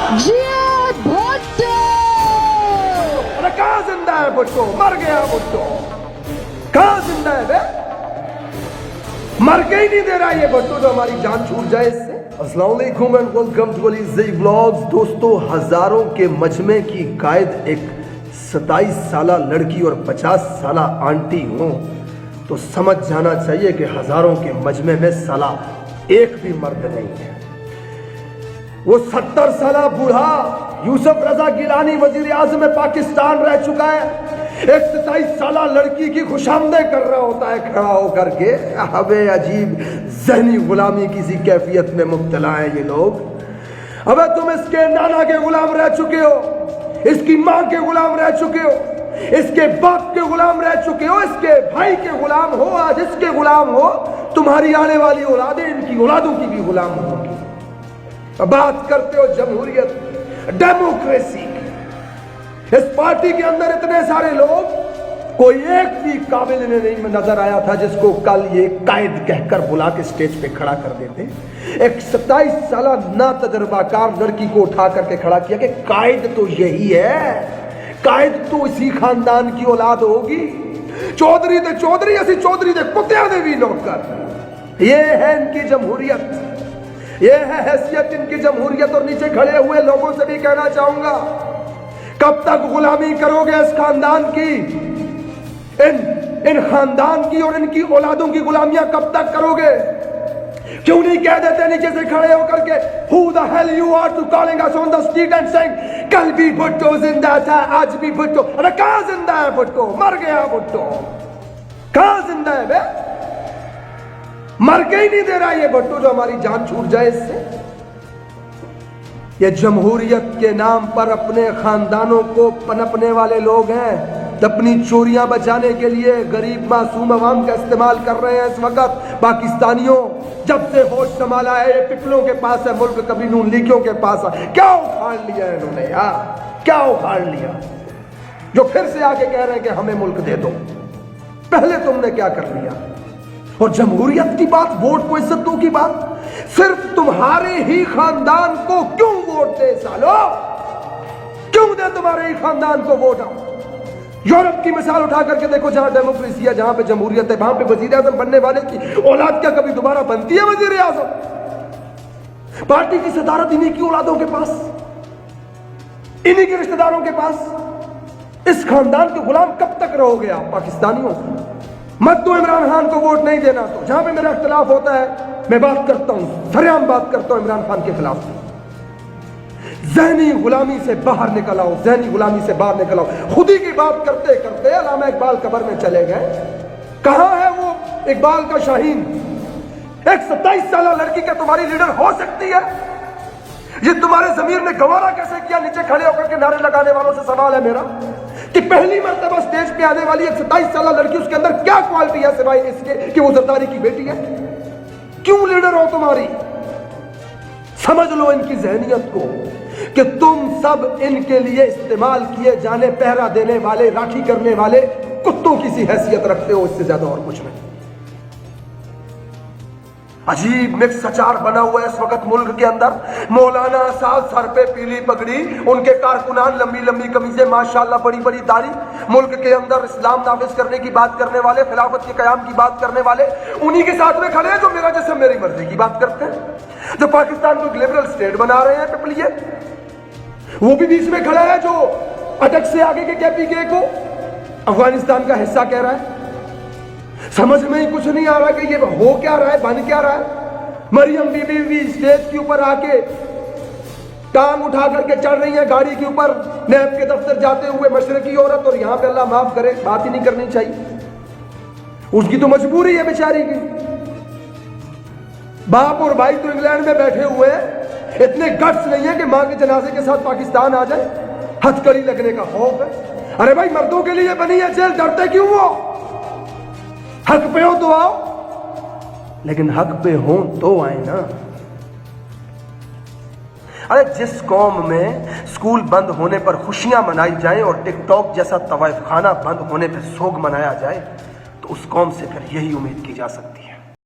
जियाद भुट्टो। अरे कहाँ जिंदा है भुट्टो? मर गया भुट्टो। कहाँ जिंदा है बे? मर के ही नहीं दे रहा ये भुट्टो जो हमारी जान छूट जाए इससे। अस्सलाम वालेकुम and welcome to Alizai vlogs. दोस्तों, हजारों के मजमे की कायद एक 27 साला लड़की और 50 साला आंटी हो तो समझ जाना चाहिए कि हजारों के मजमे में साला एक भी मर्द नहीं है। वो 70 साला बूढ़ा यूसुफ रजा गिलानी वजीर आज़म पाकिस्तान रह चुका है, एक 27 साला लड़की की खुशामदें कर रहा होता है खड़ा होकर के। अबे अजीब ज़हनी गुलामी की सी कैफियत में मुब्तला है ये लोग। अबे तुम इसके नाना के गुलाम रह चुके हो, इसकी माँ के गुलाम रह चुके हो, इसके बाप के गुलाम रह चुके हो, इसके भाई के गुलाम हो, आज इसके गुलाम हो। तुम्हारी आने वाली औलादें इनकी औलादों की भी गुलाम होंगी। बात करते हो जमहूरियत, डेमोक्रेसी की। इस पार्टी के अंदर इतने सारे लोग, कोई एक भी काबिल इन्हें नहीं नजर आया था जिसको कल ये कायद कहकर बुला के स्टेज पे खड़ा कर देते। एक 27 साला ना तजर्बाकार लड़की को उठा करके खड़ा किया कि कायद तो यही है, कायद तो इसी खानदान की औलाद होगी। चौधरी दे चौधरी, ऐसी चौधरी दे कुत्तियां दे भी नौकर। ये है इनकी जमहूरियत, ये है हैसियत इनकी जमहूरियत। और नीचे खड़े हुए लोगों से भी कहना चाहूंगा, कब तक गुलामी करोगे इस खानदान की? इन खानदान की और इनकी औलादों की गुलामियां कब तक करोगे? क्यों नहीं कह देते नीचे से खड़े होकर के, Who the hell you are to calling us on the street and saying कल भी भुट्टो जिंदा था, आज भी भुट्टो। अरे कहाँ जिंदा है भुट्टो? मर गया भुट्टो। कहाँ जिंदा है बे? मर के ही नहीं दे रहा ये भुट्टो जो हमारी जान छूट जाए इससे। ये जमहूरियत के नाम पर अपने खानदानों को पनपने वाले लोग हैं। अपनी चोरियां बचाने के लिए गरीब मासूम अवाम का इस्तेमाल कर रहे हैं इस वक्त। पाकिस्तानियों, जब से होश संभाला है ये पिपलों के पास है मुल्क, कभी नून लीगियों के पास है। क्या उखाड़ लिया इन्होंने यार, क्या उखाड़ लिया जो फिर से आके कह रहे हैं कि हमें मुल्क दे दो। पहले तुमने क्या कर लिया? और जमहूरियत की बात, वोट को इज्जत दो की बात, सिर्फ तुम्हारे ही खानदान को क्यों वोट दे सालो? क्यों दे तुम्हारे ही खानदान को वोट? यूरोप की मिसाल उठा करके देखो, जहां डेमोक्रेसी है, जहां पे जमहूरियत है, वहां पे वजीर आजम बनने वाले की औलाद क्या कभी दोबारा बनती है वजीर आजम? पार्टी की सदारत इन्हीं की औलादों के पास, इन्हीं के रिश्तेदारों के पास। इस खानदान के गुलाम कब तक रहोगे आप पाकिस्तानियों? मत तो इमरान खान को वोट नहीं देना। तो जहां पे मेरा इख्तिलाफ होता है मैं बात करता हूं, सरेआम बात करता हूं इमरान खान के खिलाफ। ज़हनी गुलामी से बाहर निकल आओ, ज़हनी गुलामी से बाहर निकल आओ। खुदी की बात करते करते अल्लामा इकबाल कब्र में चले गए। कहां है वो इकबाल का शाहीन? एक 27 साला लड़की क्या तुम्हारी लीडर हो सकती है? ये तुम्हारे ज़मीर ने गवारा कैसे किया? नीचे खड़े होकर के नारे लगाने वालों से सवाल है मेरा कि पहली मर्तबा स्टेज पे आने वाली एक 27 साला लड़की, उसके अंदर क्या क्वालिटी है सिवाय इसके कि वो जरदारी की बेटी है? क्यों लीडर हो तुम्हारी? समझ लो इनकी जहनियत को कि तुम सब इनके लिए इस्तेमाल किए जाने, पहरा देने वाले, राखी करने वाले कुत्तों की सी हैसियत रखते हो, इससे ज्यादा और कुछ नहीं। अजीब मिक्स अचार बना हुआ है इस वक्त मुल्क के अंदर। मौलाना साहब सर पे पीली पगड़ी, उनके कारकुनान लंबी लंबी कमीजें, माशाल्लाह बड़ी बड़ी दाढ़ी। मुल्क के अंदर इस्लाम नाफिज करने की बात करने वाले, खिलाफत के कयाम की बात करने वाले, उन्हीं के साथ में खड़े हैं जो मेरा जिस्म मेरी मर्जी की बात करते हैं, जो पाकिस्तान को एक लिबरल स्टेट बना रहे हैं पिपलिए। वो भी बीच में खड़ा है जो अटक से आगे के KPK को अफगानिस्तान का हिस्सा कह रहा है। समझ में ही कुछ नहीं आ रहा कि ये हो क्या रहा है, बन क्या रहा है। मरियम बीबी भी स्टेज के ऊपर आके टांग उठा करके चढ़ रही है गाड़ी के ऊपर, नैब के दफ्तर जाते हुए मशरकी औरत। और यहां पे अल्लाह माफ करे, बात ही नहीं करनी चाहिए। उसकी तो मजबूरी है बेचारी की। बाप और भाई तो इंग्लैंड में बैठे हुए हैं, इतने गट्स नहीं है कि मां के जनाजे के साथ पाकिस्तान आ जाए। हथकड़ी लगने का खौफ है। अरे भाई, मर्दों के लिए बनी है जेल, डरते क्यों हो? हक पे हो तो आओ, लेकिन हक पे हो तो आए ना। अरे जिस कौम में स्कूल बंद होने पर खुशियां मनाई जाए और टिकटॉक जैसा तवाइफ खाना बंद होने पर सोग मनाया जाए, तो उस कौम से फिर यही उम्मीद की जा सकती है।